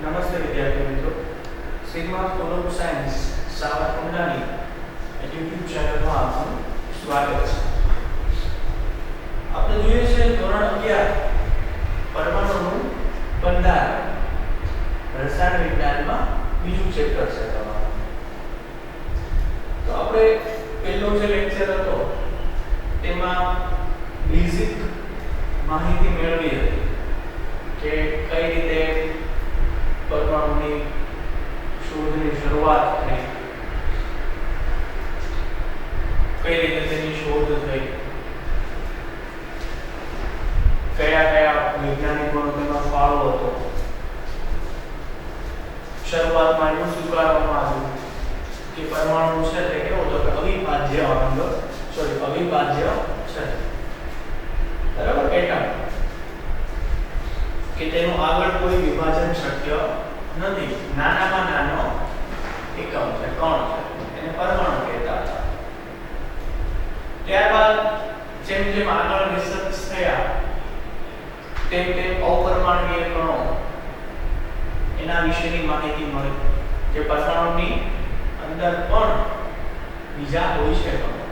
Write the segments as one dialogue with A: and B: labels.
A: નમસ્તે વિદ્યાર્થી મિત્રો, સિગ્મા સ્કૂલ ઓફ સાયન્સ સાવરકુંડલાની યુટ્યુબ ચેનલમાં આપનું સ્વાગત છે. આપણે જોઈએ છે ધોરણ 11 પરમાણુનું બંધારણ રસાયણ વિજ્ઞાનમાં બીજું ચેપ્ટર છે તમારું. તો આપણે પહેલો જે લેક્ચર હતો તેમાં બેઝિક માહિતી મેળવી હતી કે કઈ રીતે પરમાણુની શોધની શરૂઆત થઈ, કઈ રીતે તેની શોધ થઈ, કયા કયા વૈજ્ઞાનિકોનો તેમાં ફાળો હતો. શરૂઆતમાં એવું સ્વીકારવામાં આવ્યું કે પરમાણુ છે તે કેવો તો કે અવિભાજ્ય અંગ અવિભાજ્ય છે, બરાબર, એટમ, કે તેનું આગળ કોઈ વિભાજન શક્ય નથી. નાનામાં નાનો એકમ છે, કણ છે, એને પરમાણુ કહેતા હતા. ત્યારબાદ જેમ જેમ આગળ રિસર્ચ થયા તેમ તેમ અપરમાણુય કણો એના વિશેની માહિતી મળી કે પરમાણુની અંદર પણ બીજા હોય છે કણો.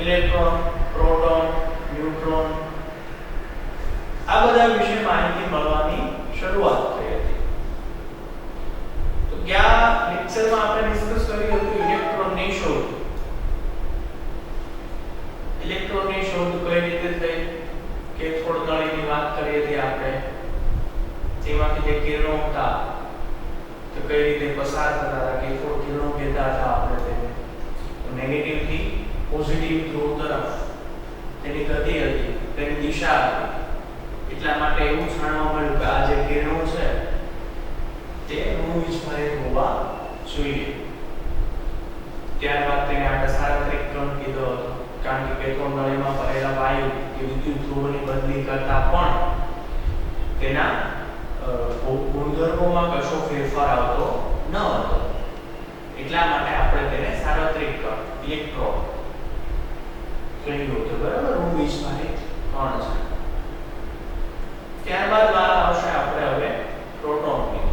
A: ઇલેક્ટ્રોન, પ્રોટોન, ન્યુટ્રોન, આ બધા વિશે માહિતી મળવાની શરૂઆત થઈ હતી. તો ગયા લેક્ચરમાં આપણે ડિસ્કસ કર્યું હતું ઇલેક્ટ્રોનની શોધ. ઇલેક્ટ્રોનની શોધ કઈ રીતે થઈ કે થોડી ઘણીની વાત કરી હતી આપણે. તેમાંથી જે કિરણો હતા તો કઈ રીતે પસાર થતા હતા, કે થોડ કિરણો કહેતા હતા આપણે તેને. નેગેટિવ થી પોઝિટિવ ધ્રુવ તરફ તેની ગતિ હતી, તેની દિશા હતી. એટલા માટે એવું જાણવા મળ્યું કે આ જે કિરણો છે તે ઋણવિસ્ફારિત હોવા જોઈએ. ત્યારબાદ તેને આપણે સાર્વત્રિક કણ કીધો હતો, કારણ કે પેટ્રોલ નળીમાં ભરેલા વાયુ કે વિદ્યુત ધ્રુવોની બદલી કરતા પણ તેના ગુણધર્મોમાં કશો ફેરફાર આવતો ન હતો. એટલા માટે આપણે તેને સાર્વત્રિક કણ ઇલેક્ટ્રોન કહ્યું હતું, બરાબર, ઋણવિસ્ફારિત કણ છે. ત્યારબાદ વાત આવશે આપણે હવે પ્રોટોનની,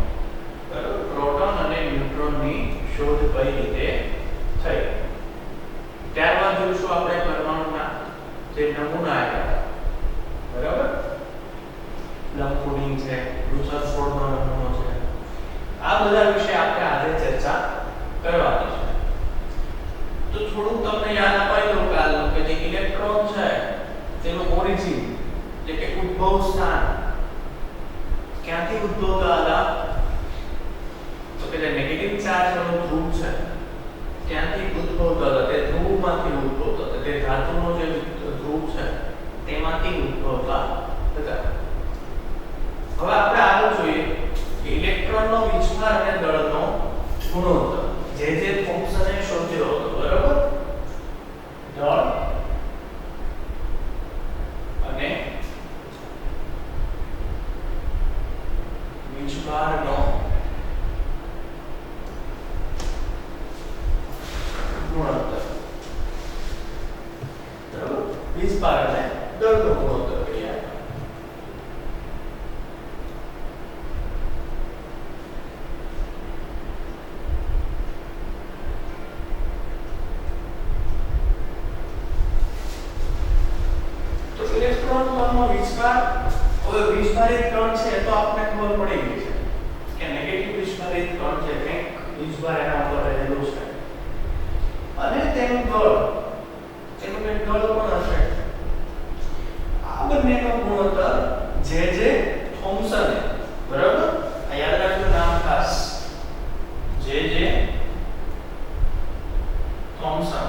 A: બરાબર. પ્રોટોન અને ન્યુટ્રોનની શોધ કઈ રીતે થઈ. ત્યારબાદ જોઈશું આપણે પરમાણુના જે નમૂના આવ્યા, બરાબર, લંબકુડિંગ છે, રુથરફોર્ડનો નમૂનો છે. આ બધા વિશે આપણે આજે ચર્ચા કરવાની છે. તો થોડુંક તમને યાદ અપાઈ દઉં કે જે ઇલેક્ટ્રોન છે તેનું ઓરિજિન એટલે કે ઉદ્ભવ સ્થાન ક્યાંથી ઉદ્ભવતા હતા, તો કે જે નેગેટિવ ચાર્જ વાળો ધ્રુવ છે ત્યાંથી ઉદ્ભવતા હતા. તે ધ્રુવમાંથી ઉદ્ભવતા હતા, તે ધાતુનો જે ધ્રુવ છે તેમાંથી ઉદ્ભવતા હતા. હવે આપણે આગળ જોઈએ કે ઇલેક્ટ્રોનનો વિસ્ફાર અને દળનો ગુણોત્તર જે થોમ્સને શોધ્યો હતો, બરાબર. દળ અને વિસ્ફારનો ગુણોત્તર, બરાબર, વિસ્ફાર અને દળનો ગુણોત્તર કહીએ. તો ઇલેક્ટ્રોન કણનો વિસ્ફાર, હવે વિસ્ફારિત કણ છે તો આપણે ખબર પડી ગઈ છે કે નેગેટિવ વિસ્ફારિત કણ છે, કંઈક વિસ્ફાર એના ઉપર રહેલું છે અને તેનું દળ પણ હશે. આ બંનેનો ગુણોત્તર જે થોમ્સને, બરાબર, આ યાદ રાખજો નામ ખાસ, જે થોમ્સન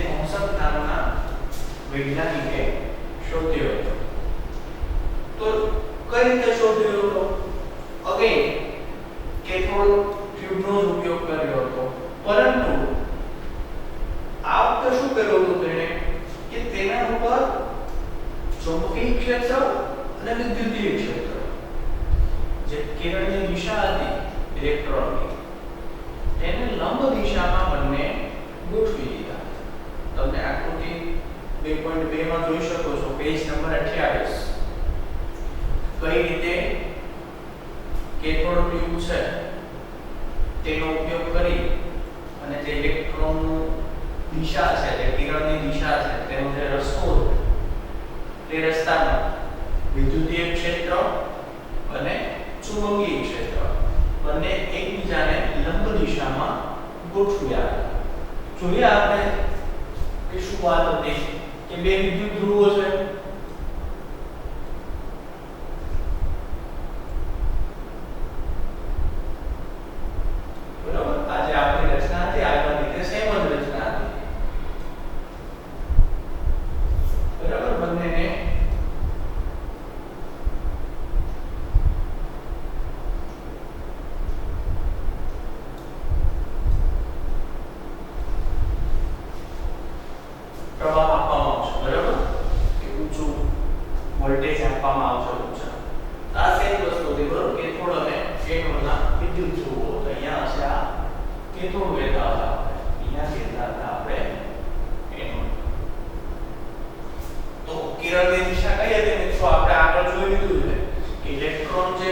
A: થોમ્સન નામના વૈજ્ઞાનિકે શોધ્યો હતો. તો કઈ રીતે શોધ્યો હતો? અગેન કેથોડ ટ્યુબનો ઉપયોગ કર્યો હતો, પરંતુ આ વખતે શું કર્યું હતું તેણે કે તેના ઉપર ચુંબકીય ક્ષેત્ર અને વિદ્યુતીય ક્ષેત્ર, જે કિરણની દિશા હતી ઇલેક્ટ્રોનની, તેને લંબ દિશામાં બંને ગોઠવી દીધા. તમને આકૃતિ 2 2.2 માં જોઈ શકો છો પેજ નંબર 28 કઈ રીતે કેથોડ ટ્યુબ છે તેનો ઉપયોગ કરી અને જે ઇલેક્ટ્રોનનું દિશા છે જે કિરણની દિશા છે તેનો જે રસ્તો તે રસ્તામાં વિદ્યુતીય ક્ષેત્ર અને ચુંબકીય ક્ષેત્ર બંને એકબીજાને લંબ દિશામાં ગોઠવ્યા. જોયા આપણે કે શું વાત હતી કે બે વિદ્યુત ધ્રુવો છે બરાબર. આજે આપણી રચના હતી આગળ રીતે સેમ જ રચના હતી બરાબર. બંનેને પ્રવાહ આપવામાં આવશે બરાબર કે ઊંચું વોલ્ટેજ આપવામાં આવશે ઊંચા. આ સેમ વસ્તુ હતી બરાબર. કેથોડ અને એનોડના વિદ્યુત ધ્રુવો તો અહીંયા હશે આ કેથોડ લેતા હતા આપણે અહીંયા લેતા હતા આપણે એનોડ. તો કિરણની દિશા કઈ હતી મિત્રો આપણે આગળ જોઈ લીધું છે કે ઇલેક્ટ્રોન જે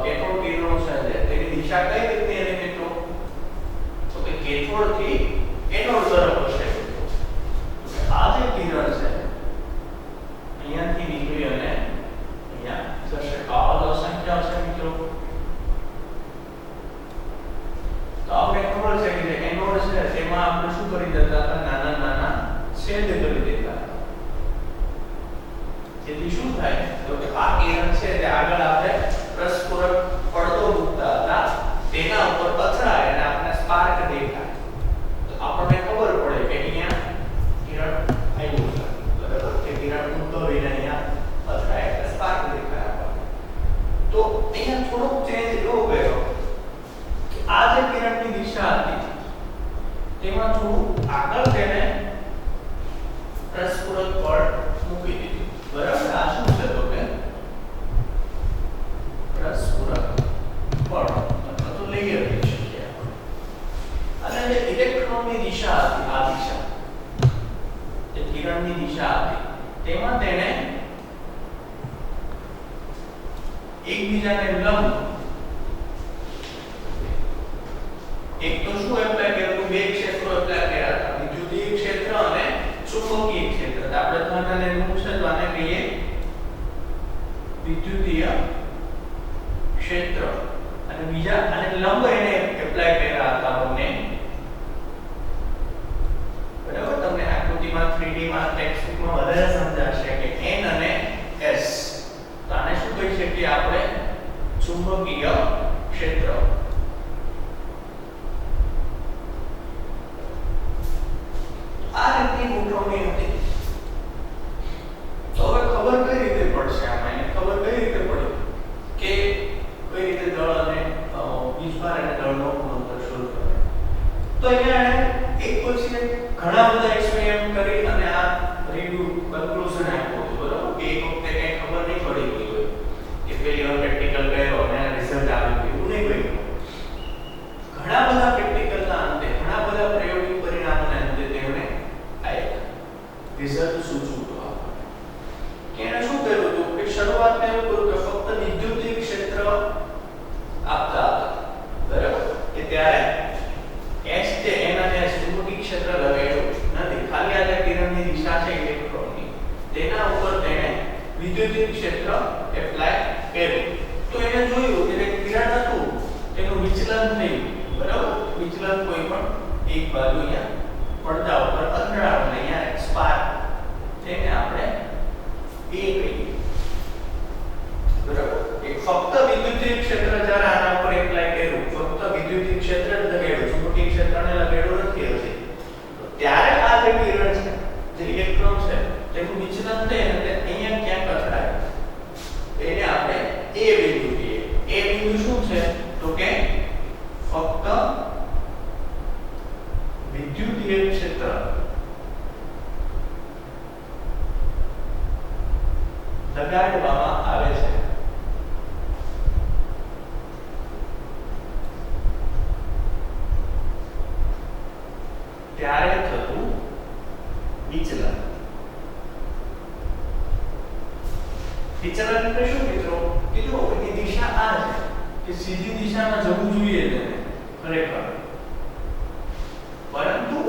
A: કેથોડ કિરણો છે તેની દિશા કઈ રીતની હતી મિત્રો તો કે કેથોડ થી એનોડ તરફ હશે. આ જે કિરણ છે અહીંયાથી નીકળી અને અહીંયા જશે. આવા અસંખ્ય હશે મિત્રો. તો આપણે ખબર છે કે જે એનોડ છે તેમાં આપણે શું કરી દેતા હતા નાના નાના છેદ કરી દેતા હતા જેથી શું થાય તો કે આ કિરણ છે તે આગળ આપણે પરસ્પર પડદો મૂકતા હતા તેના ઉપર અથડાય અને આપણે સ્પાર્ક દેખાય. તો આપણને ખબર પડે કે અહીંયા કિરણ આવ્યું છે બરાબર કે કિરણ ઉદ્ભવીને અહીંયા અથડાય એટલે સ્પાર્ક દેખાય આપણને. તો અહીંયા થોડોક ચેન્જ એવો ગયો કે આ જે કિરણની દિશા હતી તેમાં થોડું આગળ તેને પરસ્પર પડ મૂકી દીધું બરાબર. આ શું છે તો કે પરસ્પર પડ અથવા તો લેયર કહી શકીએ આપણે. અને જે ઇલેક્ટ્રોનની દિશા હતી આ દિશા જે કિરણની દિશા હતી તેમાં તેને એકબીજાને લંબ એક તો શું એપ્લાય કર્યું બે ક્ષેત્રો એપ્લાય કર્યા હતા વિદ્યુતીય ક્ષેત્ર અને ચુંબકીય ક્ષેત્ર. આપણે ધન અને ઋણ છે તો આને કહીએ વિદ્યુતીય ક્ષેત્ર અને બીજા અને લંબ એને એપ્લાય કર્યા હતા બંને બરાબર. તમને આકૃતિમાં 3D માં ટેક્સ્ટબુકમાં વધારે સમજાશે કે n અને s. તો આને શું કહી શકીએ આપણે ચુંબકીય ક્ષેત્ર. આ રીતની ગોઠવણી હતી. તો હવે ખબર કઈ રીતે પડશે આમાં એને ખબર કઈ રીતે પડી કે કઈ રીતે દળ અને વીજભાર અને દળનો ગુણોત્તર શોધ કરે. તો અહીંયા એને એક પછી એક ઘણા બધા એક્સપેરિમેન્ટ કરી અને આ રિવ્યુ કન્ક્લુઝન આપ્યું હતું બરાબર. કે એક વખતે કઈ ખબર નહીં પડી ગઈ હોય કે પેલી વાર પ્રેક્ટિકલ કર્યો અને રિઝલ્ટ આવી ગયું એવું નહીં ગયું. ઘણા બધા પ્રેક્ટિકલના અંતે ઘણા બધા પ્રાયોગિક પરિણામોના અંતે તેમણે આ એક રિઝલ્ટ સૂચવ્યું હતું કે એને શું કર્યું હતું કે શરૂઆતમાં એવું કર્યું કે ફક્ત વિદ્યુતીય ક્ષેત્ર આપતા હતા બરાબર. કે ત્યારે S જે એના જે ચુંબકીય ક્ષેત્ર લગાડ્યું નથી ખાલી આ જે કિરણની દિશા છે ઇલેક્ટ્રોનની તેના ઉપર તેને વિદ્યુતીય ક્ષેત્ર એપ્લાય કર્યું. તો એને જોયું કે કિરણ હતું તેનું વિચલન થયું બરાબર. વિચલન કોઈ પણ એક બાજુ અહીંયા પડદા ઉપર અથડાયું ને અહીંયા એક સ્પાર્ક તેને આપણે A કહીએ બરાબર. એક ફક્ત વિદ્યુતીય ક્ષેત્ર જ્યારે આના ઉપર એપ્લાય કર્યું ફક્ત વિદ્યુતીય ક્ષેત્ર જ લગાડ્યું ચુંબકીય ક્ષેત્રને લગાડ્યું નથી હશે ત્યારે આ જે કિરણ છે જે ઇલેક્ટ્રોન છે તેનું વિચલન થાય અને અહીંયા ક્યાંક અથડાય એને આપણે A બિંદુ કહીએ. A બિંદુ શું છે તો કે ફક્ત વિદ્યુતીય ક્ષેત્ર લગાડવામાં આવે છે ત્યારે થતું વિચલન વિચલન એટલે શું મિત્રો કે જો એની દિશા આ છે કે સીધી દિશામાં જવું જોઈએ તેને ખરેખર, પરંતુ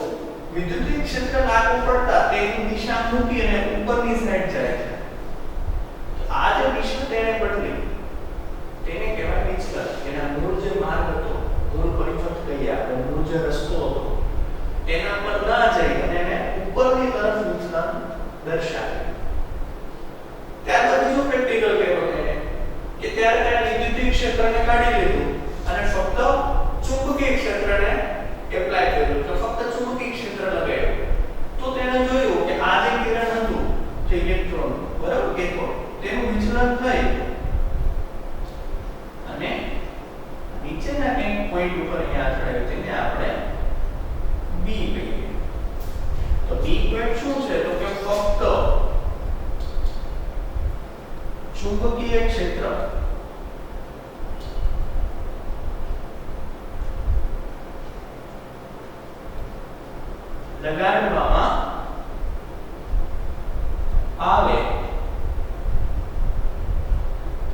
A: વિદ્યુતીય ક્ષેત્ર લાગુ પડતા તેની દિશા મૂકી અને ઉપરની સાઈડ જાય છે. આ જે દિશા તેને બદલી તેને કહેવાય વિચલન. એના મૂળ જે માર્ગ હતો, મૂળ પરિપથ કહીએ આપણે, મૂળ જે રસ્તો હતો તેના પર ના જઈ અને એને ઉપરની તરફ વિચલન દર્શાવે. ત્યારબાદ બીજું પ્રેક્ટિકલ કહેવાય કે ત્યારે તેને વિદ્યુતીય ક્ષેત્રને કાઢી લીધું અને ફક્ત ચુંબકીય ક્ષેત્રને એપ્લાય કર્યું, તો ફક્ત ચુંબકીય ક્ષેત્ર લગાવ્યું. તો તેને જોયું કે આ જે કિરણ હતું જે ઇલેક્ટ્રોન બરાબર કેથોડ તેનું વિચલન થઈ અને નીચેના એક પોઈન્ટ ઉપર અહીંયા અથડાયું, તેને આપણે બી કહીએ. તો બી પોઈન્ટ શું છે તો કે ફક્ત ચુંબકીય ક્ષેત્ર લગાડવામાં આવે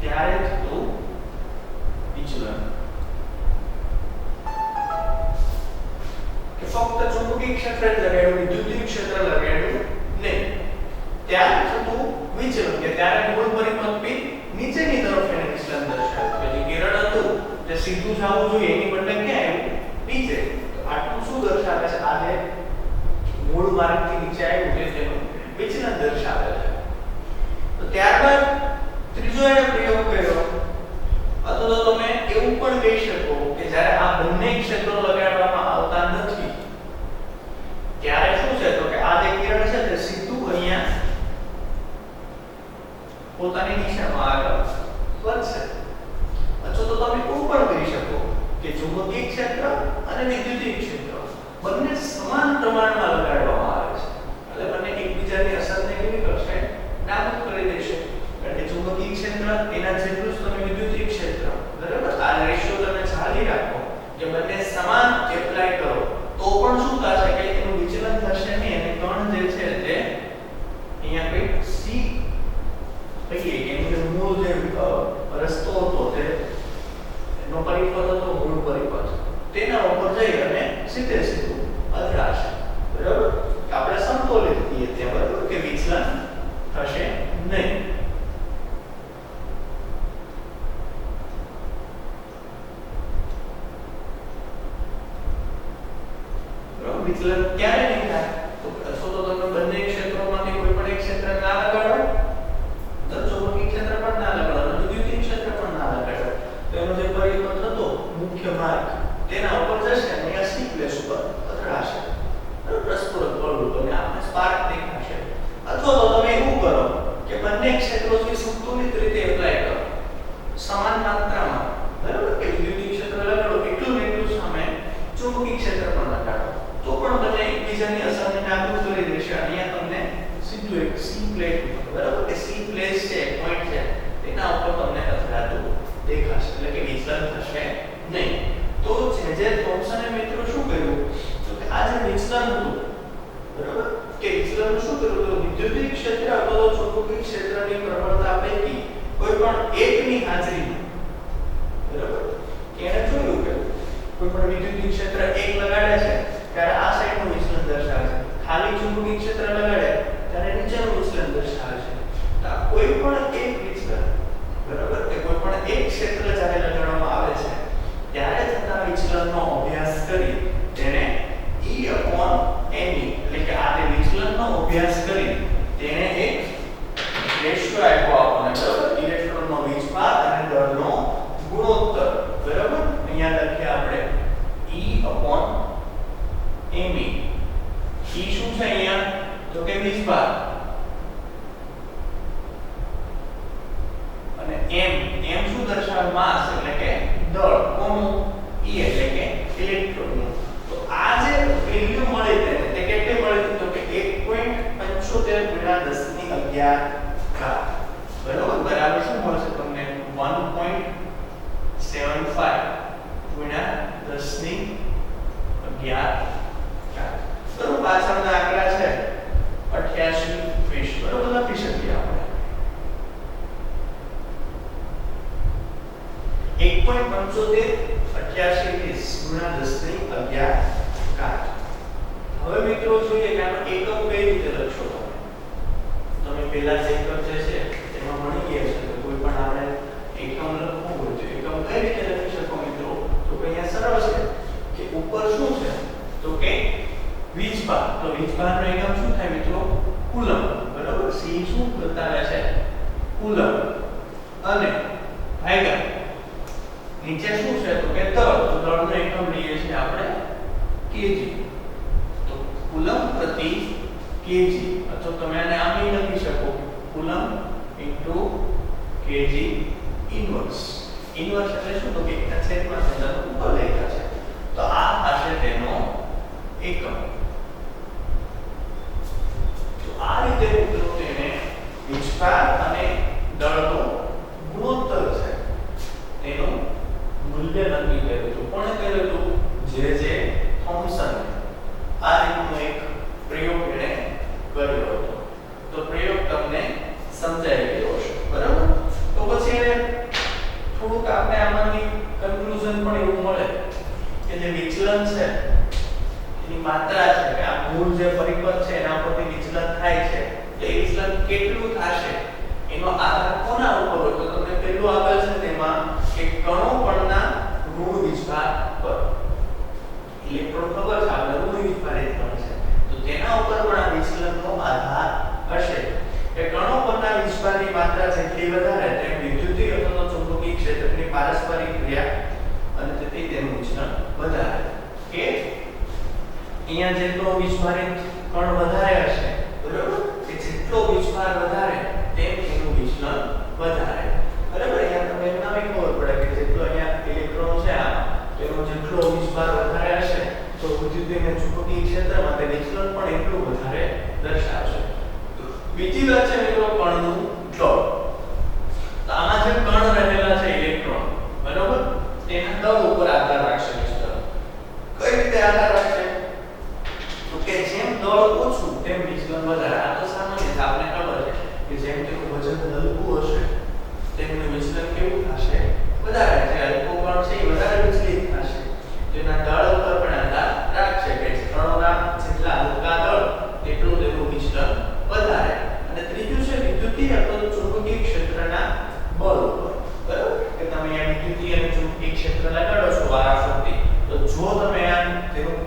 A: ત્યારે થતું વિચલન. કે ફક્ત ચુંબકીય ક્ષેત્ર જ લગાડ્યું, વિદ્યુતીય ક્ષેત્ર લગાડ્યું નહીં, ત્યારે થતું વિચલન કે ત્યારે મૂળ પરિપથ પી નીચેની તરફ એને વિચલન દર્શાવે. કે જે કિરણ હતું જે સીધું જવું જોઈએ એની બદલે ક્યાં આવ્યું નીચે. તો આટલું શું દર્શાવે છે? આ જે મૂળ માર્ગથી નીચે આવ્યું છે તેનું વિચલન દર્શાવે છે. તો ત્યારબાદ ત્રીજો એને પ્રયોગ કર્યો, અથવા તો તમે એવું પણ કહી શકો કે જ્યારે આ બંને ક્ષેત્રો લગાડવામાં આવતા નથી ત્યારે શું છે તો કે આ જે કિરણ છે તે સીધું અહીંયા પોતાની દિશામાં આગળ વધશે. અથવા તો તમે એવું પણ કરી શકો કે ચુંબકીય ક્ષેત્ર અને વિદ્યુતીય ક્ષેત્ર બંને સમાન પ્રમાણમાં લગાડવામાં આવે છે, એટલે બંને એકબીજાની અસરને કેવી કરશે? નાબૂદ કરી દેશે. કારણ કે ચુંબકીય ક્ષેત્ર એના જેટલું જ તમે વિદ્યુતીય ક્ષેત્ર, બરાબર, આ રેશિયો તમે જાળવી રાખો કે બંને સમાન એપ્લાય કરો તો પણ શું થશે કે એનું વિચલન થશે નહીં અને કણ જે છે તે અહીંયા કંઈક સી કહીએ કે એનું મૂળ જે રસ્તો હતો તે એનો પરિપથ હતો, મૂળ પરિપથ તેના ઉપર જઈ અને સીધે સીધું અથડાશે. બરાબર, આપણે સમતોલિત કહીએ ત્યાં, બરાબર, કે વિચલન થશે નહીં. બરાબર, વિચલન ક્યારે નહીં થાય? તો અથવા તો તમે બંને ક્ષેત્રોમાંથી કોઈ પણ એક ક્ષેત્ર ના લગાડો, તો ચુંબકીય ક્ષેત્ર પણ ના લગાડો, વિદ્યુતીય ક્ષેત્ર પણ ના લગાડો, તો એનો જે પરિપથ હતો મુખ્ય માર્ગ તેના ઉપર જશે અને આ સી પ્લેસ ઉપર અથડાશે. રસપ્રદ બળવું અને આપણે સ્પાર્ક દેખાશે. અથવા તો તમે એવું કરો કે બંને ક્ષેત્રોથી સંતુલિત રીતે એપ્લાય કરો, સમાન માત્રામાં, બરાબર, કે વિદ્યુતીય ક્ષેત્ર લગાડો એટલું ને એટલું સામે ચુંબકીય ક્ષેત્ર પણ લગાડો તો પણ બંને એકબીજાની અસરને નાબૂદ કરી દેશે. અહીંયા તમને સીધું એક સી પ્લેટ, બરાબર, કે સી પ્લેસ છે, પોઈન્ટ છે, તેના ઉપર તમને અથડાતું દેખાશે, એટલે કે વિચલન થશે નહીં. તો જે થોમ્સને મિત્રો શું કર્યું તો કે આ જે વિચલન હતું, બરાબર, કે વિચલન શું કર્યું તો વિદ્યુતીય ક્ષેત્ર અથવા તો ચુંબકીય ક્ષેત્રની પ્રબળતા પૈકી કોઈ પણ એકની હાજરીમાં, બરાબર, કે એને જોયું કે કોઈ પણ વિદ્યુતીય ક્ષેત્ર એક લગાડે છે ત્યારે આ સાઈડનું વિચલન દર્શાવે છે, ખાલી ચુંબકીય ક્ષેત્ર લગાડે ત્યારે નીચેનું વિચલન દર્શાવે છે. તો કોઈ પણ એક વિચલન, બરાબર, કે કોઈ પણ એક ક્ષેત્ર જ્યારે લગાડવામાં આવે છે ત્યારે થતા વિચલનનો અભ્યાસ કરી તેને E/me, એટલે કે આ જે વિચલનનો અભ્યાસ કરી તેને એક રેશિયો આપ્યો આપણને, બરાબર, ઇલેક્ટ્રોનનો વીજભાર અને દળનો ગુણોત્તર, બરાબર, અહીંયા લખીએ આપણે E/me. E શું છે અહીંયા તો કે વીજભાર અને m શું દર્શાવે? માસ, એટલે કે દળ. કોનું? E એટલે કે ઇલેક્ટ્રોનનું. તો આ જે વેલ્યુ મળી તેને તે કેટલી મળી તો કે 1.75 × 1011 ઘાત, બરાબર, બરાબર શું મળશે તમને? 1.75 × 1011 ઘાત. બરાબર, પાછળના આંકડા છે 88 20, બરાબર, લખી શકીએ આપણે. ગુણ્યા 10 ની 11 ઘાત. હવે મિત્રો જોઈએ કે આનો એકમ કઈ રીતે લખશો તમે પહેલા જ એકમ જે છે એમાં ભણી ગયા છો તો કોઈ પણ આપણે એકમ લખવું હોય તો એકમ કઈ રીતે લખી શકો મિત્રો? તો અહીંયા સરળ છે કે ઉપર શું છે તો કે વીજભાર. તો વીજભારનો એકમ શું થાય મિત્રો? કુલમ. બરાબર. સી શું બતાવે છે? કુલમ. અને ભાગ્યા નીચે શું છે તો કે દળ. તો દળનો એકમ લઈએ છીએ આપણે કેજી. તો કુલમ પ્રતિ કેજી. અથવા તમે આને આમ લખી શકો coulomb into KG inverse. Inverse એટલે શું? તો કે એક છેદમાં તેના ઉપર લખ્યા છે તો આ હશે તેનો એકમ. તો આ રીતે મિત્રો તેને વિસ્તાર અને દળનો ગુણોત્તર છે તેનું મૂલ્ય નક્કી કર્યું હતું. કોણે કર્યું હતું? જે થોમ્સન. આ રીતનો એક પ્રયોગ એને કર્યો હતો. તો પ્રયોગ તમને સમજાઈ ગયો હશે. બરાબર. તો પછી એને થોડુંક આપણે આમાંથી કન્ક્લુઝન પણ એવું મળે કે જે વિચલન છે એની માત્રા છે કે આ મૂળ જે પરિપથ છે એના પરથી વિચલન થાય છે તો એ વિચલન કેટલું થશે એનો આધાર કોના ઉપર હોય? તો તમને પહેલું આપેલ છે તેમાં કે કણો પરના ઋણ વિસ્તાર પર. ઇલેક્ટ્રોન ખબર છે આપણે ઋણ વિસ્તાર એ કણ છે તો તેના ઉપર પણ આ વિચલનનો આધાર હશે કે કણો પરના વિસ્તારની માત્રા જેટલી વધારે તેમ વિદ્યુતીય અથવા ચુંબકીય ક્ષેત્રની પારસ્પરિક ક્રિયા અને તેથી તેનું વિચલન વધારે. કે અહીંયા જેટલો વિસ્ફારિત કણ વધારે હશે બરાબર કે જેટલો વિસ્ફાર વધારે તેમ એનું વિચલન વધારે. બરાબર. અહીંયા તમને એમ ના ખબર પડે કે જેટલો અહીંયા ઇલેક્ટ્રોન છે આ તેનો જેટલો વિસ્ફાર વધારે હશે તો વિદ્યુતીય અને ચુંબકીય ક્ષેત્રમાં તે વિચલન પણ એટલું વધારે દર્શાવશે. બીજી વાત છે મિત્રો કણનું દળ. તો આમાં જે કણ રહેલા છે ઇલેક્ટ્રોન બરાબર તેના દળ ઉપર આધાર રાખશે મિત્ર. કઈ રીતે આધાર રાખશે? તો કે જેમ દળ ઓછું તેમ વિચલન વધારે. આ તો સામાન્ય છે આપણે ખબર છે કે જેમ તેનું વજન હલકું હશે તેમનું વિચલન કેવું થશે? વધારે. જે હલકો કણ છે એ વધારે વિચલિત થશે. તેના દળ ઉપર પણ આધાર રાખશે કે કણોના જેટલા હલકા દળ તેટલું તેનું વિચલન વધારે. અને ત્રીજું છે વિદ્યુતીય અથવા ચુંબકીય ક્ષેત્રના બળ ઉપર. બરાબર કે તમે અહીંયા વિદ્યુતીય અને ચુંબકીય ક્ષેત્ર લગાડો છો વારાફરતી તો જો તમે આ તેનું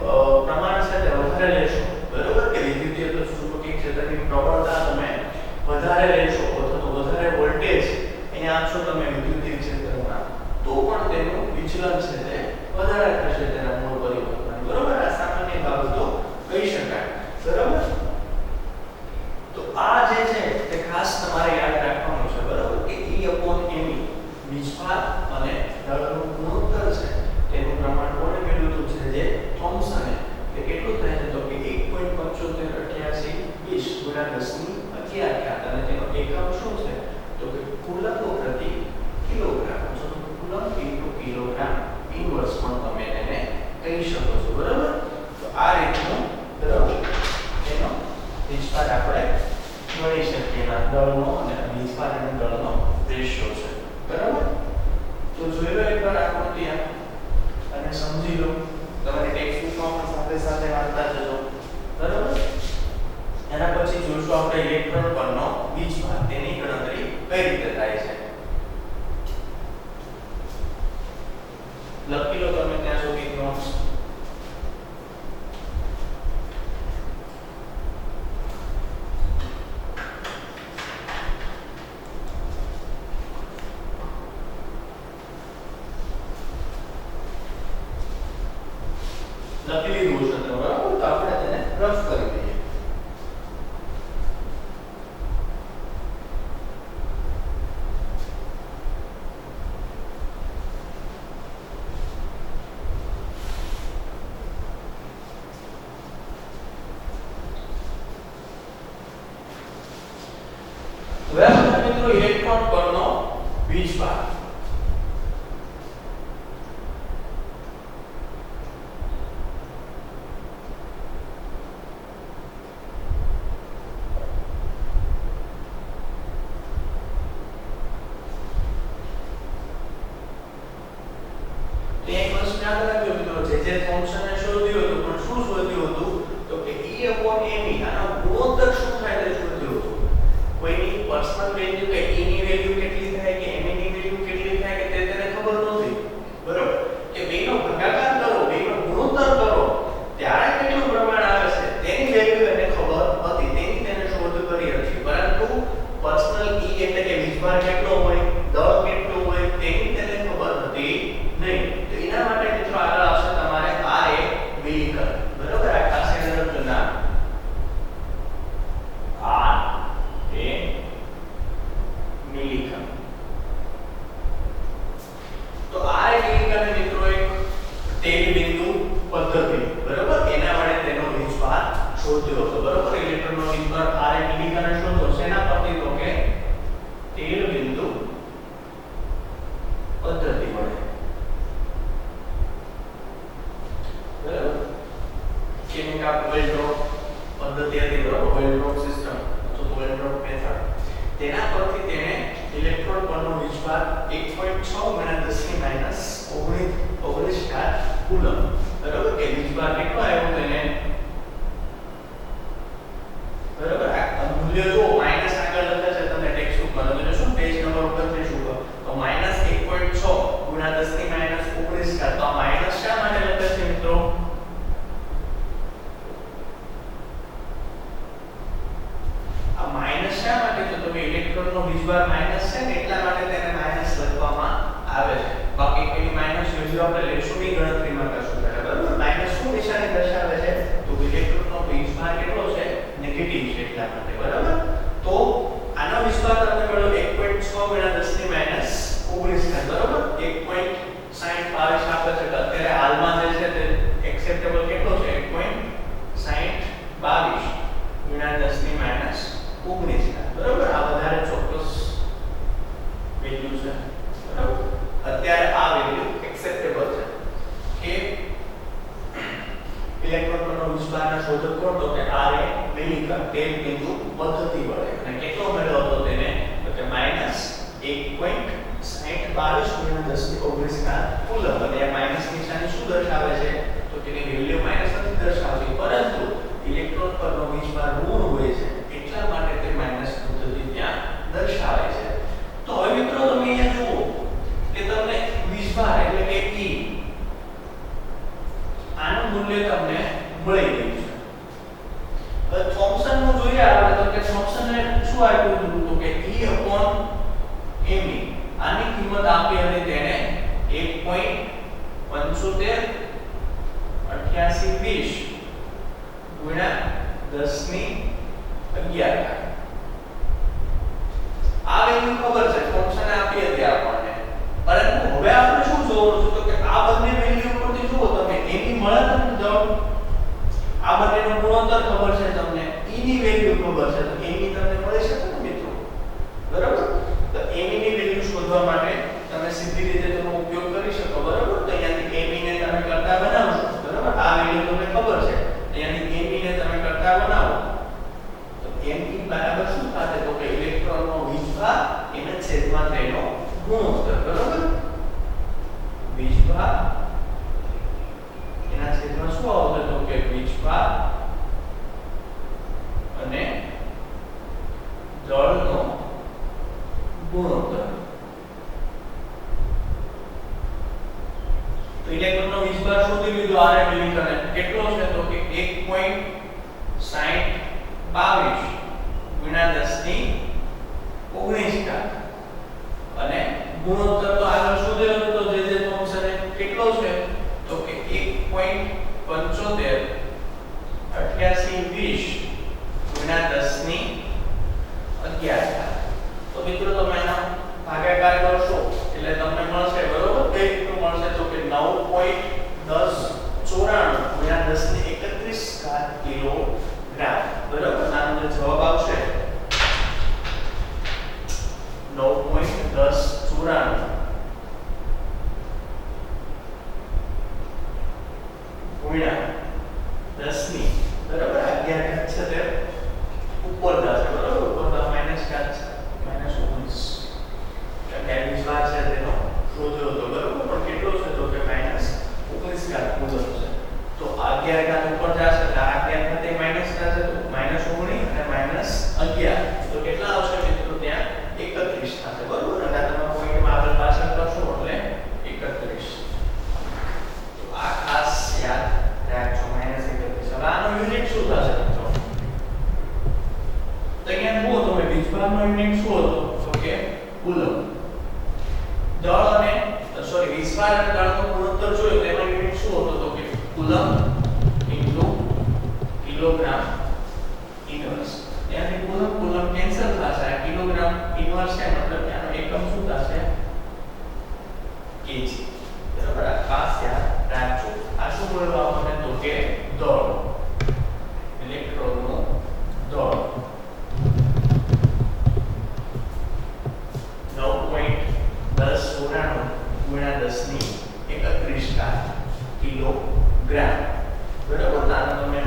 A: પ્રમાણ છે તે વધારે લેશો બરાબર કે વિદ્યુતીય અથવા ચુંબકીય ક્ષેત્રની પ્રબળતા તમે વધારે લેશો અથવા તો વધારે વોલ્ટેજ અહીંયા આપશો તમે વિદ્યુતીય ક્ષેત્રમાં તો પણ તેનું વિચલન છે તે વધારે થશે તેના મૂળ પરિવર્તન. બરાબર. આ સામાન્ય બાબતો કહી શકાય. બરાબર. તો આ જે છે તે ખાસ તમારે યાદ રાખવાનું છે બરાબર કે E/me વિસ્ફાર અને દળનું ગુણોત્તર છે તેનું પ્રમાણ કોણે મેળવ્યું હતું? જે થોમ્સને. કે કેટલું થાય છે તો કે 1.758820 ગુણ્યા 10 ની 11 ઘાત. અને તેનો એકમ શું છે તો કે કુલમ પ્રતિ કિલોગ્રામ. તો કુલમ ઇન્ટુ કિલોગ્રામ ઇન્વર્સ પણ તમે એને કહી શકો છો. બરાબર. તો આ રીતનું બરાબર એનો વિસ્ફાર આપણે ગણી શકીએ. એના દળનો અને વિસ્ફાર અને દળનો રેશિયો છે. બરાબર. તો જોઈ લો એકવાર આકૃતિ અને સમજી લો. તમારી ટેક્સ્ટબુકમાં પણ સાથે સાથે વાંચતા જજો. બરાબર. એના પછી જોઈશું આપણે ઇલેક્ટ્રોન પરનો વિસ્ફાર તેની ગણતરી કઈ રીતે થાય છે. લખી લો તમે ત્યાં સુધી નોટ્સ. લખી લીધું છે બરાબર. તો આપણે તેને રફ કરી દઈએ. હવે આપણે મિત્રો ઇલેક્ટ્રોન પરનો વિસ્ફાર ઇલેક્ટ્રોનનો વીજભાર માઈનસ છે ને એટલા માટે તેને માઈનસ લખવામાં આવે છે. બાકી કોઈ માઈનસ વેલ્યુ આપણે લેશું ની ગણતરીમાં કરશું બરાબર. માઈનસ શું નિશાની દર્શાવે છે તો ઇલેક્ટ્રોનનો વીજભાર કેટલો છે નેગેટિવ છે એટલા માટે બરાબર. તો આનો વીજભાર તમને મળ્યો 1.6 × 10⁻19 બરાબર. 1.6022 આપે છે. અત્યારે હાલમાં જે છે તે એક્સેપ્ટેબલ કેટલો છે 1.6022 × 10⁻19 બરાબર. આ વધારે ચોક્કસ વેલ્યુ છે બરાબર. અત્યારે આ વેલ્યુ એક્સેપ્ટેબલ છે કે ઇલેક્ટ્રોનનો વીજભારના શોધક કોણ તો કે આર એ મિલિકન તેલ બિંદુ પદ્ધતિ વડે અને કેટલો મળ્યો હતો તેને તો કે -1.6022 × 10⁻19 કુલમ. અને આ માઈનસ નિશાની શું દર્શાવે છે તો તેની વેલ્યુ માઈનસ નથી દર્શાવતી પરંતુ ઇલેક્ટ્રોન પરનો વીજભાર ઋણ હોય છે એટલા માટે તે માઈનસ પદ્ધતિ ત્યાં દર્શાવે છે. તો હવે મિત્રો તમે અહીંયા જુઓ કે તમને વીજભાર એટલે કે E આનું મૂલ્ય તમને મળી ગયું છે. હવે થોમ્સન નું જોઈએ આપણે તો કે થોમ્સને શું આપ્યું હતું તો કે E/me આની કિંમત આપી હતી તેને 1.758820 × 10⁻11 આ વેલ્યુ ખબર છે થોમ્સને આપી હતી આપણને. પરંતુ હવે આપણે શું જોવાનું છે તો કે આ બંને વેલ્યુ પરથી જુઓ તમે a ની મળે તમને જવાબ. આ બંનેનો ગુણોત્તર ખબર છે તમને, e ની વેલ્યુ ખબર છે તો a ની તમને મળી શકે ને મિત્રો બરાબર. તો a ની વેલ્યુ શોધવા માટે તમે સીધી રીતે તેનો ઉપયોગ કરી શકો બરાબર. તો અહીંયાથી a ને તમે કરતા બનાવશો બરાબર. આ વેલ્યુ તમને ખબર છે અહીંયાથી a ને તમે કરતા બનાવો તો m બરાબર શું થાય તો કે ઇલેક્ટ્રોનનો વીજભાર એના છેદમાં તેનો ગુણોત્તર બરાબર. વીજભાર એના છેદમાં શું આવશે તો કે વીજભાર અને દળનો ગુણોત્તર. તો ઇલેક્ટ્રોનનો વીજભાર શોધી લીધો આર મિલિકન કેટલો છે તો કે 1.6022 × 10⁻19 અને ગુણોત્તર તો આગળ શોધેલો હતો જે થોમ્સને કેટલો છે તો કે 1.758820 × 10⁻11. તો મિત્રો તમે આનો ભાગાકાર કરશો એટલે તમને મળશે બરોબર. કઈ રીતનું મળશે તો કે 9.1094 × 10⁻31 કિલોગ્રામ બરોબર. આનો જે જવાબ આવશે 9.1094 ગુણ્યા 10 ની બરાબર 11 છે તે ઉપર જશે બરાબર. ઉપર તો માઈનસ કાચ -19 એટલે વીજભાર છે તેનો શોધ્યો હતો બરાબર. પણ કેટલો છે તો કે -19 કાચ મુજબ છે. તો 11 કાચ ઉપર જશે એટલે 11 ખાતે માઈનસ થશે તો -19 અને -11 તો કેટલા આવશે મિત્રો ત્યાં 31 થશે બરાબર. અને તમે પોઈન્ટમાં આગળ પાછળ કરશો એટલે 31. તો આ ખાસ યાદ રાખજો -31. હવે આનો યુનિટ શું થશે મિત્રો તો અહીંયા જુઓ તમે વીજભારનો યુનિટ શું હતો તો કે કુલમ. દળ અને વીજભાર અને દળનો ગુણોત્તર જોયો તો એનો યુનિટ શું હતો તો કે કુલમ * કિલોગ્રામ ઇન્વર્સ. ત્યાંથી કુલમ કેન્સલ થશે. આ કિલોગ્રામ ઇન્વર્સ છે મતલબ કે આનો એકમ શું થશે કેજી બરાબર. આ ખાસ યાદ રાખજો. આ શું મળ્યું આપણને તો કે દળ ઇલેક્ટ્રોનનું દળ 9.1094 × 10⁻31 કિલોગ્રામ બરાબર. આનો તમને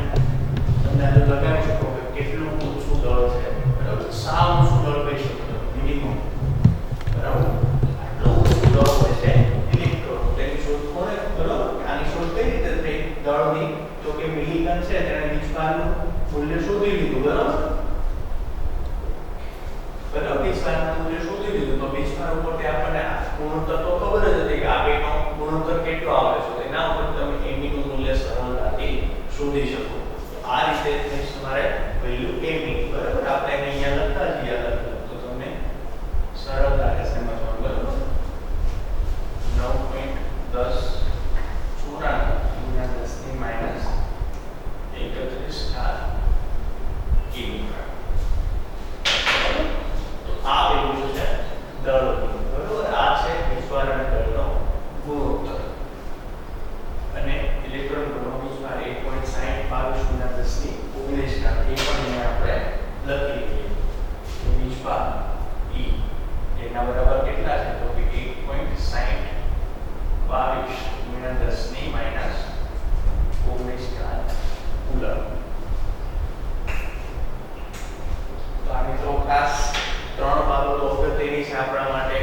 A: શકો. ખાસ 3 બાબતો અગત્યની છે આપણા માટે.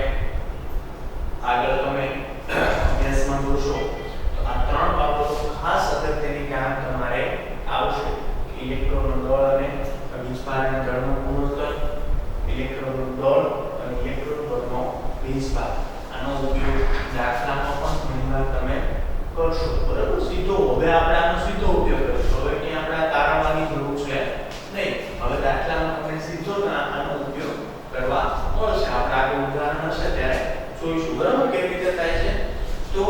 A: આગળ તમે અભ્યાસમાં જોશો તો આ 3 બાબતો ખાસ અગત્યની કામ તમારે આવશે. ઇલેક્ટ્રોનનું દળ અને વીજભારના દળનો ગુણોત્તર, ઇલેક્ટ્રોનનું દળ અને ઇલેક્ટ્રોન દળનો વીજભાર. આનો ઉપયોગ દાખલામાં પણ ઘણીવાર તમે કરશો. બરાબર, સીધો હવે આપણે આનો સીધો ઉપયોગ કરીશું. હવે કે આપણે તારવવાની જરૂર છે નહીં. હવે દાખલામાં તમને સીધો આનો ઉપયોગ કરવા મળશે. આપણે આગળ ઉદાહરણ હશે ત્યારે જોઈશું. બરાબર, કેવી રીતે થાય છે. તો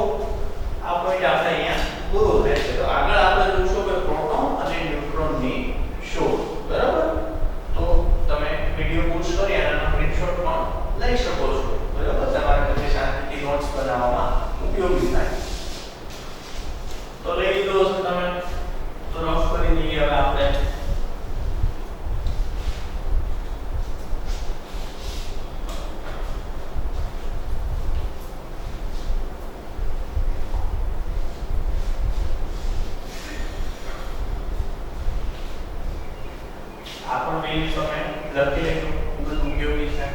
A: આ પોઈન્ટ આપણે અહીંયા પૂરો થાય છે. તો આગળ આપણે જોઈશું કે પ્રોટોન અને ન્યુટ્રોનની શોધ. બરાબર, તો તમે વિડિયો પોઝ કરી આનો સ્ક્રીનશોટ પણ લઈ શકો છો. બરાબર, તમારા પછી શાંતિથી નોટ્સ બનાવવામાં ઉપયોગી થાય. તો લઈ લીધો છે તમે, તો રફ કરી દઈએ હવે આપણે. આ પણ મેઇન તમે લખી લેજો, ખૂબ જ ઉપયોગી છે.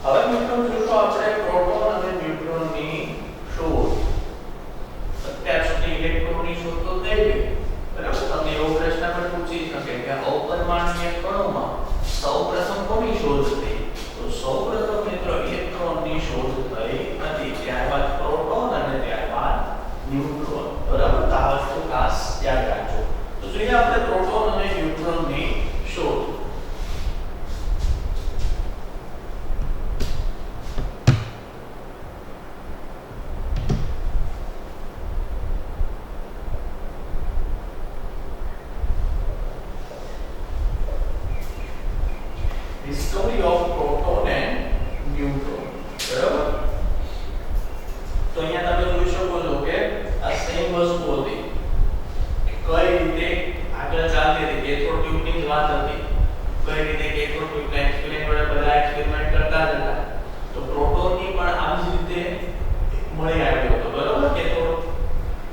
A: હવે મિત્રો જોશું આપણે પ્રોટોન અને ન્યુટ્રોનની શોધ. અત્યાર સુધી ઇલેક્ટ્રોનની શોધ તો થઈ ગઈ. બરાબર, તમને એવો પ્રશ્ન પણ પૂછી શકે કે અપરમાણ્વીય કણોમાં સૌપ્રથમ કોની શોધ થઈ? તો સૌપ્રથમ મિત્રો ઇલેક્ટ્રોનની શોધ થઈ હતી. ત્યારબાદ પ્રોટોન અને ત્યારબાદ ન્યુટ્રોન. બરાબર, આ વસ્તુ ખાસ યાદ રાખજો. તો જોઈએ આપણે પ્રોટોન અને ન્યુટ્રોનની શોધ. Discovery of proton and neutron. બરાબર, તો અહીંયા તમે જોઈ શકો છો કે આ સેમ વસ્તુ હતી. કઈ રીતે આગળ ચાલતી હતી, કેથોડ ટ્યુબની જ વાત હતી. કઈ રીતે કેથોડ ટ્યુબને એક્સપ્લેન વડે બધા એક્સપેરિમેન્ટ કરતા જ હતા. તો પ્રોટોનની પણ આ જ રીતે મળી આવ્યો હતો. બરાબર, કેથોડ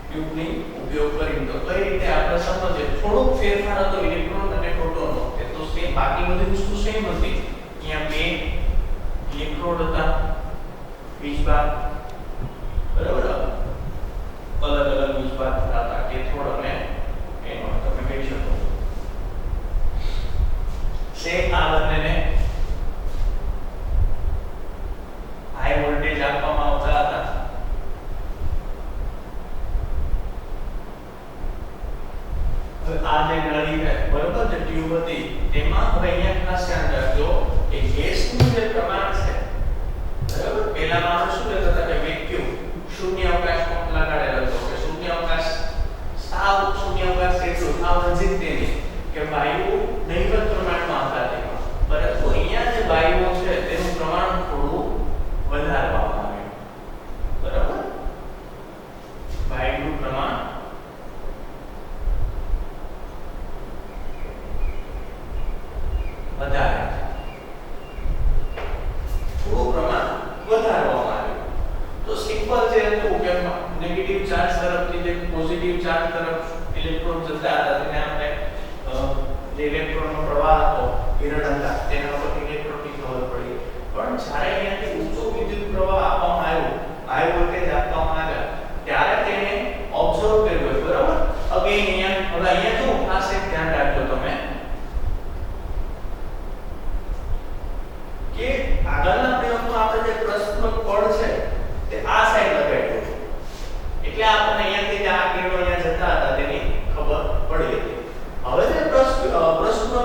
A: ટ્યુબની ઉપયોગ કરીને. તો કઈ રીતે આપણે સમજીએ, થોડોક ફેરફાર હતો ઇલેક્ટ્રોન અને પ્રોટોનનો. એ તો સેમ, બાકી બધી વસ્તુ સેમ હતી. અહીંયા બે ઇલેક્ટ્રોડ હતા, વીજભાર. બરાબર, અલગ અલગ વીજભાર હતા, કેથોડ અને એનોડ તમે કહી શકો. સેમ આ બંનેને હાઈ વોલ્ટેજ આપવામાં આવતા હતા. આ જે નળી છે, બરાબર, જે ટ્યુબ હતી તેમાં હવે અહીંયા ખાસ ધ્યાન રાખજો કે ગેસનું જે પ્રમાણ છે. બરાબર, પહેલામાં આપણે શું કહેતા હતા કે વેક્યુમ શૂન્યાવકાશમાં લગાડેલો હતો કે શૂન્યાવકાશ સાવ શૂન્યાવકાશ એટલું સાવ નજીક તેની કે વાયુ નહીવત પ્રમાણમાં હતા તેમાં. પરંતુ અહીંયા જે વાયુઓ છે તેનું પ્રમાણ થોડું વધારવામાં આવ્યું. બરાબર, વાયુનું પ્રમાણ વધારે, થોડું પ્રમાણ વધારવામાં આવ્યું. તો સિમ્પલ જે હતું કે નેગેટિવ ચાર્જ તરફથી જે પોઝિટિવ ચાર્જ તરફ ઇલેક્ટ્રોન જતા હતા તેને આપણે જે ઇલેક્ટ્રોનનો પ્રવાહ હતો, કિરણ હતા, તેના પર ઇલેક્ટ્રોનની ખબર પડી. પણ જ્યારે અહીંયાથી ઊંચો વિદ્યુત પ્રવાહ આપવામાં આવ્યો, હાઈ વોલ્ટેજ આપવામાં આવ્યા, ત્યારે તેને ઓબ્ઝર્વ કર્યો. બરાબર, અગેન અહીંયા હવે અહીંયા જો ખાસ એક ધ્યાન રાખજો તમે કે આગળના પ્રયોગમાં આપણે જે પ્રશ્ન પડ છે તે આ સાઈડ લગાડ્યો છે. એટલે આપણને અહીંયાથી જે આ કિરણો અહીંયા જતા હતા તેની ખબર પડી હતી. હવે જે પ્રશ્ન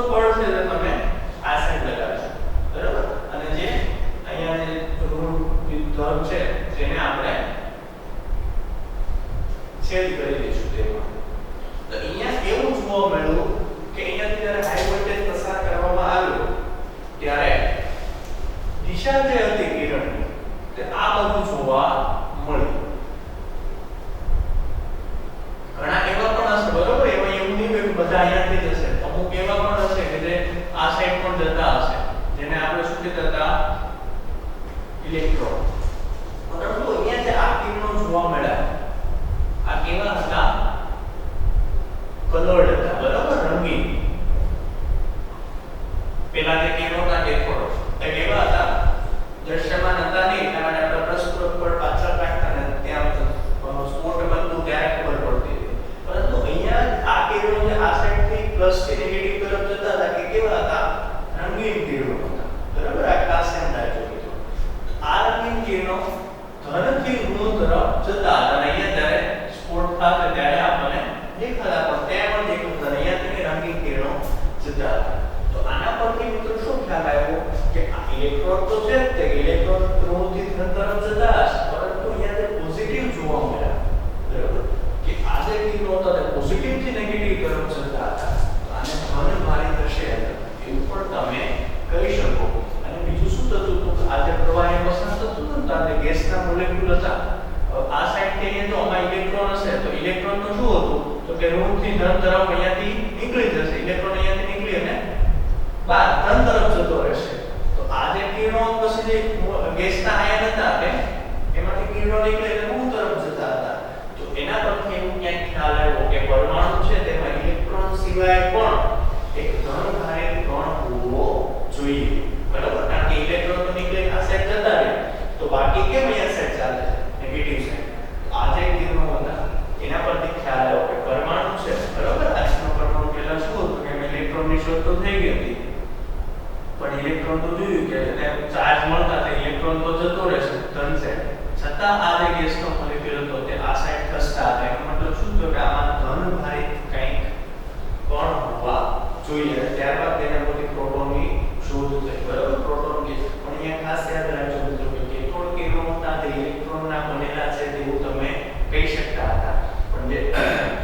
A: પડ છે તે તમે આ સાઈડ લગાડશો. બરાબર, અને જે અહીંયા જે ઋણ વિદ્યુત છે જેને આપણે છેદ કરી દઈશું તેમાં. તો અહીંયા કેવું જોવા મળ્યું કે અહીંયાથી જ્યારે હાઈ વોલ્ટેજ પસાર કરવામાં આવ્યો ત્યારે દિશા જે હતી કિરણની તે આ બાજુ જોવા મળી. ઘણા એવા પણ હશે, બરોબર, એવા એવું નહીં કે બધા અહીંયાથી જ હશે. અમુક એવા પણ હશે કે જે આ સાઈડ પણ જતા હશે, જેને આપણે શું કહેતા હતા, ઇલેક્ટ્રોન. પરંતુ અહીંયા જે આ કિરણો જોવા મળ્યા ઇલેક્ટ્રોન નું શું હતું તો કે ઋણ થી ધન તરફ અહીંયાથી નીકળી જશે, ઇલેક્ટ્રોન અહીંયાથી નીકળી અને બહાર ધન તરફ જતો રહેશે. તો આ જે કિરણો પછી જે ગેસના આયન હતા ને એમાંથી કિરણો નીકળે એટલે ઋણ તરફ જતા હતા. તો એના પરથી એવું ક્યાંક ખ્યાલ આવ્યો કે પરમાણુ છે તેમાં ઇલેક્ટ્રોન સિવાય પણ એક ધનભારી કણ હોવો જોઈએ, બરાબર? કારણ કે ઇલેક્ટ્રોન તો નીકળે આ સાઈડ જતા રહે તો બાકી કેમ અહીંયા સાઈડ ચાલે છે નેગેટિવ સાઈડ. તો આ જે કિરણો હતા એના પરથી ખ્યાલ આવ્યો કે પરમાણુ છે, બરાબર? આજનો પરમાણુ પહેલા શું હતું કે ઇલેક્ટ્રોનની શોધ તો થઈ ગઈ હતી પણ ઇલેક્ટ્રોન તો જોયું કે એને ચાર્જ મળતા તે ઇલેક્ટ્રોન તો જતો રહેશે ધન સાઈડ, છતાં આ જે ગેસનો મોલેક્યુલ હતો તે આ સાઈડ ખસતા હતા. એનો મતલબ શું થયો કે આમાં ધનભારી કંઈક કણ હોવા જોઈએ. ત્યારબાદ તેના પછી પ્રોટોનની શોધ થઈ, બરાબર? પ્રોટોન ગેસ પણ અહીંયા ખાસ યાદ રાખજો મિત્રો કે કેથોડ કિરણોના જે ઇલેક્ટ્રોનના બનેલા છે તેવું તમે કહી શકતા હતા, પણ જે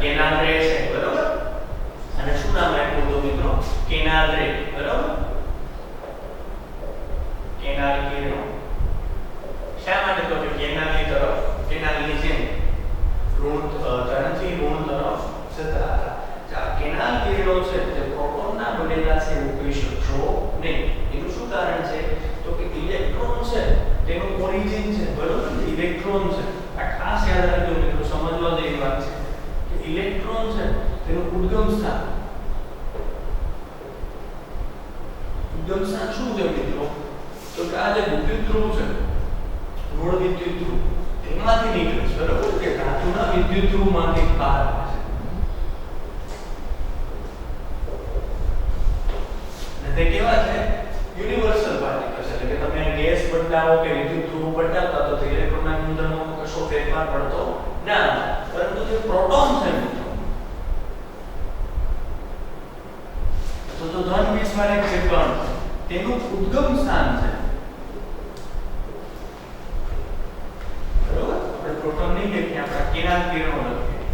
A: કેનાલ રે છે, બરાબર? અને શું નામ આપ્યું હતું મિત્રો? કેનાલ રે, બરાબર? કેનાલ કિરણો. શા માટે તો કે કેનાલની તરફ, કેનાલની જેમ ધનથી ઋણ તરફ જતા હતા. આ કેનાલ કિરણો છે તે પ્રોટોનના બનેલા છે એવું કહી શકશો નહીં. એનું શું કારણ છે તો કે ઇલેક્ટ્રોન છે તેનું ઓરિજિન છે, બરાબર? ઇલેક્ટ્રોન છે, આ ખાસ યાદ રાખજો મિત્રો, સમજવા જેવી વાત છે કે ઇલેક્ટ્રોન છે તેનું ઉદ્ગમ સ્થાન શું છે મિત્રો? તો કે આ જે વિદ્યુત ધ્રુવ છે, ઋણ વિદ્યુત ધ્રુવ તેમાંથી નીકળે છે, બરાબર? કે ધાતુના વિદ્યુત ધ્રુવમાંથી બહાર આવે છે. અને તે કેવા છે? Universal particles. એટલે કે તમે ગેસ બદલાવો કે વિદ્યુત ધ્રુવ બદલાવતા તો ઇલેક્ટ્રોનના ગુણધર્મોમાં કશો ફેરફાર પડતો ના, પરંતુ જે પ્રોટોન છે મિત્રો તો ધન વિસ્મારક જે કણ તેનું ઉદ્ગમ સ્થાન છે, બરોબર? આપણે પ્રોટોન નહીં લખીએ, આપણે કેનાલ કિરણો લખીએ.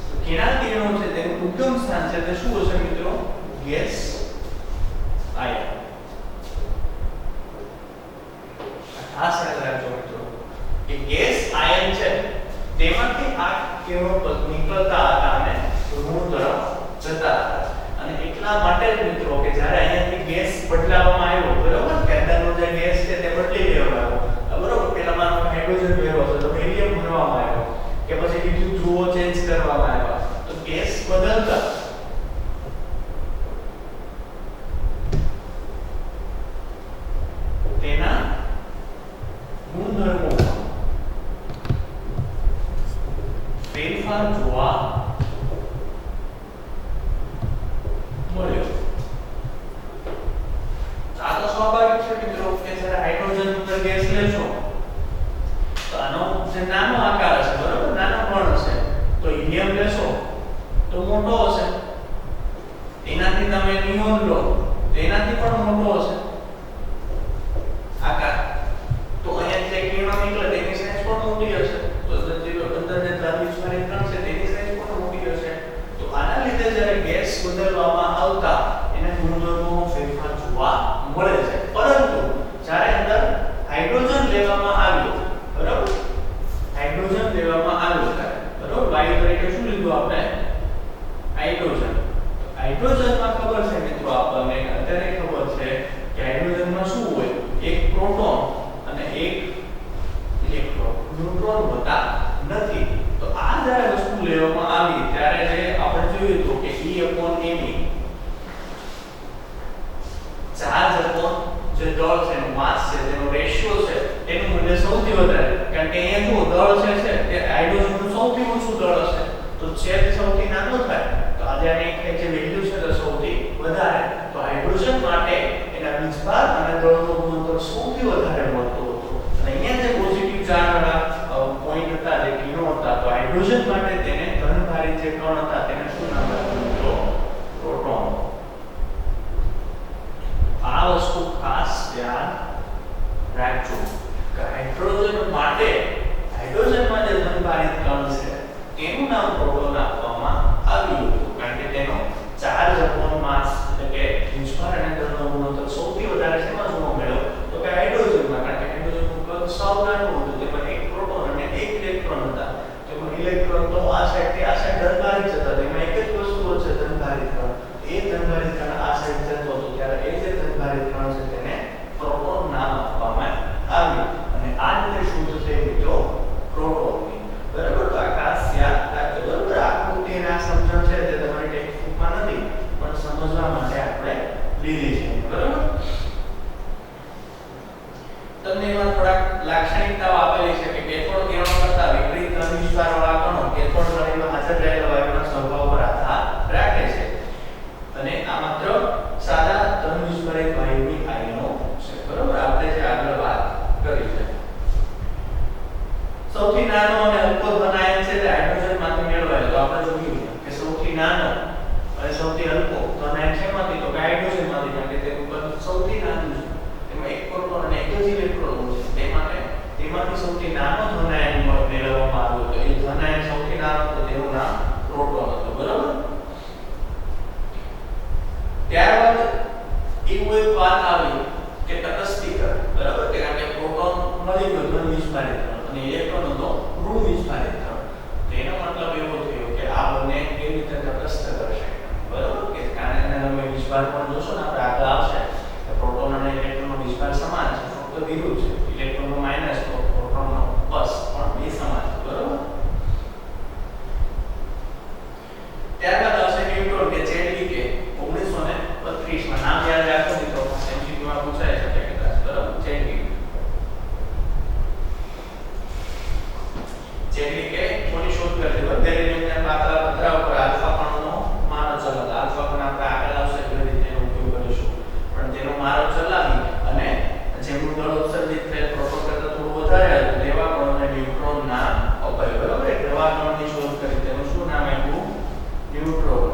A: તો કેનાલ કિરણો છે તેનું ઉદ્ગમ સ્થાન છે તે શું હશે મિત્રો? Gas ion. ખાસ યાદ રાખજો મિત્રો કે ગેસ આયન છે તેમાંથી આ કિરણો નીકળતા હતા અને ઋણ તરફ જતા હતા. અને એટલા માટે જ મિત્રો કે જ્યારે અહીંયાથી ગેસ બદલાવવામાં આવ્યો, બરોબર? કે અંદરનો જે ગેસ છે તે બદલી દેવામાં આવ્યો, બરોબર? પેલામાં હાઇડ્રોજન ભર્યો છે તો હિલિયમ ભરવામાં આવ્યો કે પછી વિદ્યુત ધ્રુવો ચેન્જ કરવામાં આવ્યા. તો ગેસ બદલતા તેના ગુણધર્મોમાં ફેરફાર જોવા મળ્યો. આ તો સ્વાભાવિક છે મિત્રો કે જ્યારે હાઇડ્રોજન અંદર ગેસ લેશો તો આનો જે નાનો આકાર હશે, બરોબર? નાનો કણ હશે. તો હિલિયમ લેશો તો મોટો હશે, એનાથી તમે નિયોન લો તો એનાથી પણ મોટો હશે આકાર. તો અહીંયા જે કિરણો નીકળે તેની સાઈઝ પણ મોટી હશે, તો જે અંદર જે દ્રવ્યસ્વરી કણ છે તેની સાઈઝ પણ મોટી હશે. તો આના લીધે જ્યારે ગેસ બદલવામાં આવતા એના ગુણધર્મોમાં ફેરફાર જોવા મળે છે. પરંતુ જ્યારે અંદર હાઇડ્રોજન લેવામાં આવ્યો, બરાબર? હાઇડ્રોજન લેવામાં આવ્યો ત્યારે, બરાબર? વાયુ તરીકે શું લીધું આપણે? હાઇડ્રોજન. હાઇડ્રોજનમાં ખબર છે મિત્રો આપણને અત્યારે ખબર છે કે હાઇડ્રોજનમાં શું હોય? એક પ્રોટોન અને એક ઇલેક્ટ્રોન, ન્યુટ્રોન હોતા નથી. તો આ જ્યારે વસ્તુ લેવામાં આવી ત્યારે જે આપણે જોયું હતું કે E/me ચાર્જ અપોન જે દળ છે એનું માસ છે તેનો રેશિયો છે એનું મૂલ્ય સૌથી વધારે, કારણ કે અહીંયા જો દળ છે તે હાઇડ્રોજનનું સૌથી ઓછું દળ હશે તો છેદ સૌથી નાનો થાય. તો આજે આની જે વેલ્યુ છે તે સૌથી વધારે. તો હાઇડ્રોજન માટે એના વીજભાર અને દળનો ગુણોત્તર સૌથી વધારે મળતો હતો. અને અહીંયા જે પોઝિટિવ ચાર્જ વાળા પોઈન્ટ હતા, જે કિરણો હતા, તો હાઇડ્રોજન માટે તેને ધનભારી જે કણ હતા તેને શું નામ આપ્યું? તો પ્રોટોન. આ વસ્તુ ખાસ ધ્યાન રાખજો કે હાઇડ્રોજન માટે, હાઇડ્રોજનમાં જે ધનભારિત કણ છે તેનું નામ પ્રોટોન આપવામાં આવ્યું હતું, કારણ કે તેનો ચાર્જ અપોન માસ એટલે કે વીજભાર અને દળનો ગુણોત્તર સૌથી વધારે શેમાં જોવા મળ્યો? તો કે હાઇડ્રોજનમાં, કારણ કે હાઇડ્રોજનનું કદ સાવ નાનું હતું, તેમાં આ રીતે શુદ્ધ થઈ મિત્રો પ્રોટોનની. બરાબર, તો આ ખાસ યાદ રાખજો. બરાબર, આકૃતિ અને આ સમજણ છે તે તમારી ટેક્સ્ટબુકમાં નથી પણ સમજવા માટે આપણે લીધી છે. બરાબર, તમને એમાં થોડાક લાક્ષણિકતાઓ આપેલી છે કે કેથોડ કિરણો કરતા વિપરીત ધન વિસ્તારવાળા કણો કેથોડ નળીમાં હાજર રહેલા વાયુના સ્વભાવ પર આધાર રાખે છે અને આ માત્ર સાદા ધન વિસ્ફોરિત વાયુની આયનો છે. બરાબર, આપણે જે આગળ વાત કરી છે. સૌથી નાનો અને હલકો ધન આયન છે તે હાઇડ્રોજનમાંથી મેળવાય. તો આપણે જોયું કે સૌથી નાનો અને સૌથી હલકો ધન આયન શેમાંથી? તો કે હાઇડ્રોજનમાંથી, કારણ કે તેનું કદ સૌથી નાનું છે. તેમાં એક પ્રોટોન અને એક જ ઇલેક્ટ્રોન છે. તે માટે તેમાંથી સૌથી નાનો ધન આયન મેળવવામાં આવ્યો. તો એ ધન આયન સૌથી નાનો તો તેનું નામ પ્રોટોન હતું. બરાબર, ત્યારબાદ એવું એક વાત આવી કે તટસ્થીકરણ. બરાબર, કારણ કે પ્રોટોન મળી ગયો ધન વિસ્ફારિત અને ઇલેક્ટ્રોન હતો ઋણ વિસ્ફારિત. તેનો મતલબ એવો થયો કે આ બંને કેવી રીતે તટસ્થ કરશે. બરાબર, કે કારણ કે તમે વિસ્ફાર પણ જોશો ને આપણે આગળ આવશે કે પ્રોટોન અને ઇલેક્ટ્રોનનો વિસ્ફાર સમાન છે, ફક્ત વિરુદ્ધ છે. ઇલેક્ટ્રોનનો માઈનસ તો પ્રોટોનનો પ્લસ પણ બે સમાન છે. બરાબર, ત્યારબાદ આવશે ન્યુટ્રોન કે ચેડવિકે 1932 માં. નામ યાદ રાખો મિત્રો, MCQ માં પૂછાય છે કદાચ. બરાબર, ચેડવિકે કોની શોધ કરી? બેરિલિયમના પાતળા પતરા ઉપર આલ્ફા કણનો મારો ચલાવ. આલ્ફા કણ આપણે આગળ આવશે કેવી રીતે એનો ઉપયોગ કરીશું, પણ તેનો મારો ચલાવી અને જેમનું દળ ઉત્સર્જિત થયેલ પ્રોટોન કરતા થોડું વધારે હતું તેવા કણોને ન્યુટ્રોન નામ અપાયું. બરાબર, એવા કણોની શોધ કરી. તેનું શું નામ આપ્યું? ન્યુટ્રોન.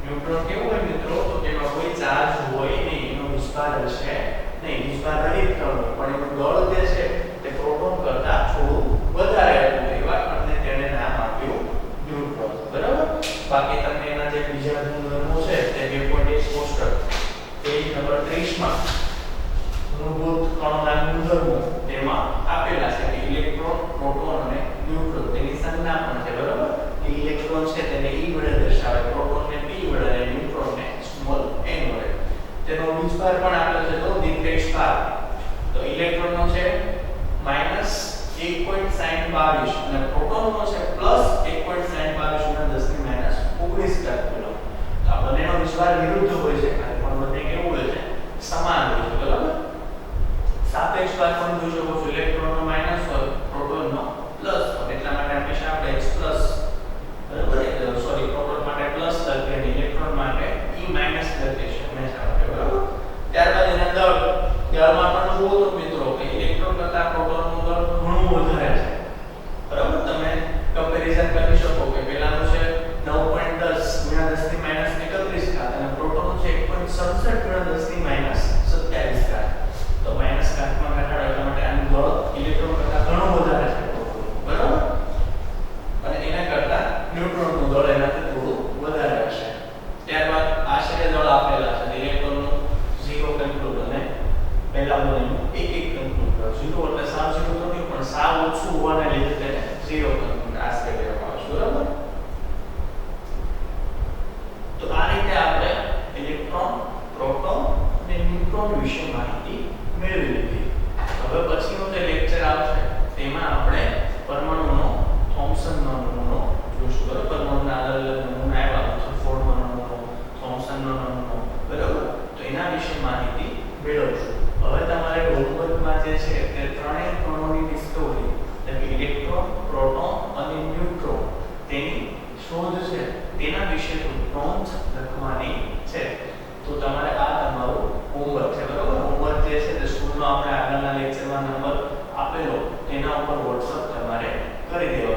A: ન્યુટ્રોન કેવું હોય મિત્રો? તો તેમાં કોઈ ચાર્જ હોય નહીં, એનો વિસ્ફાર હશે નહીં, વિસ્ફાર રહિત કણ હોય, પણ એનું દળ જે છે તે પ્રોટોન કરતા થોડું વધારે હતું. એવા કણને તેને નામ આપ્યું ન્યુટ્રોન. બરાબર, બાકી તમને એના જે બીજા ગુણધર્મો છે તે 2.1 કોષ્ટક પેજ નંબર 30 માં મૂળભૂત કણોના ગુણધર્મો તેમાં આપેલા છે કે ઇલેક્ટ્રોન, પ્રોટોન અને ન્યુટ્રોન. તેની સંજ્ઞા પણ છે. બરાબર, ઇલેક્ટ્રોન છે તેને E વડે દર્શાવે, પ્રોટોન ને P વડે અને ન્યુટ્રોન ને સ્મોલ n વડે. તેનો વિસ્ફાર પણ આપેલો છે. તો નિરપેક્ષ ભાર તો ઇલેક્ટ્રોન નો છે -1.22 અને પ્રોટોન નો છે +1.22 × 10⁻⁹ કુલમ. તો આ બંનેનો વિસ્ફાર વિરુદ્ધ હોય છે, પણ બંને કેવું હોય છે? સમાન હોય છે. બરાબર, સાપેક્ષ ભાર પણ જોઈ શકો છો. ઇલેક્ટ્રોન નો માઈનસ હોય, પ્રોટોન નો પ્લસ હોય. એટલા માટે હંમેશા આપણે x પ્લસ, બરાબર, સોરી, પ્રોટોન માટે પ્લસ લખીએ અને ઇલેક્ટ્રોન માટે E માઈનસ લખીએ છીએ હંમેશા માટે. બરાબર, ત્યારબાદ એના દળમાં પણ જુઓ તો મિત્રો કે ઇલેક્ટ્રોન કરતા પ્રોટોનનું દળ ઘણું વધારે છે. બરાબર, તમે કમ્પેરીઝન કરી શકો કે પેલાનું છે 9.10 × 10⁻31 અને પ્રોટોનનું છે 1.67 × 10⁻27. તો માઈનસ કાટમાં ઘટાડો એટલા માટે આનું દળ ઇલેક્ટ્રોન કરતા ઘણું વધારે છે પ્રોટોન. બરાબર, અને એના કરતા ન્યુટ્રોનનું દળ એનાથી થોડું વધારે હશે. ત્યારબાદ આશરે દળ આપેલા છે. ઇલેક્ટ્રોનનું 0 કન્ક્લુડ અને પહેલા બંનેનું 1 કન્ક્લુડ. 0 એટલે સાવ 0 તો નહીં, પણ સાવ ઓછું હોવાને લીધે તેને 0 કન્ક્લુડ આશરે કહેવામાં આવે છે. બરાબર, તો આ રીતે આપણે ઇલેક્ટ્રોન, પ્રોટોન અને ન્યુટ્રોન વિશે માહિતી મેળવી લીધી. હવે પછીનો જે લેક્ચર આવશે તેમાં આપણે પરમાણુનો થોમ્સનનો નમૂનો જોઈશું. બરાબર, પરમાણુના અલગ અલગ નમૂના આવ્યા છે, ફોર્ડનો નમૂનો, થોમ્સનનો નમૂનો. બરાબર, તો એના વિશે માહિતી મેળવશું. હવે તમારે હોમવર્કમાં જે છે તે ત્રણેય કણોની ડિસ્કવરી, એટલે ઇલેક્ટ્રોન, પ્રોટોન અને ન્યુટ્રોન, તેની શોધ છે તેના વિશે નોંધ લખવાની છે. તો તમારે આ તમારું હોમવર્ક છે. બરાબર, હોમવર્ક જે છે તે સ્કૂલનો આપણે આગળના લેક્ચરમાં નંબર આપેલો તેના ઉપર WhatsApp તમારે કરી દેવાનો.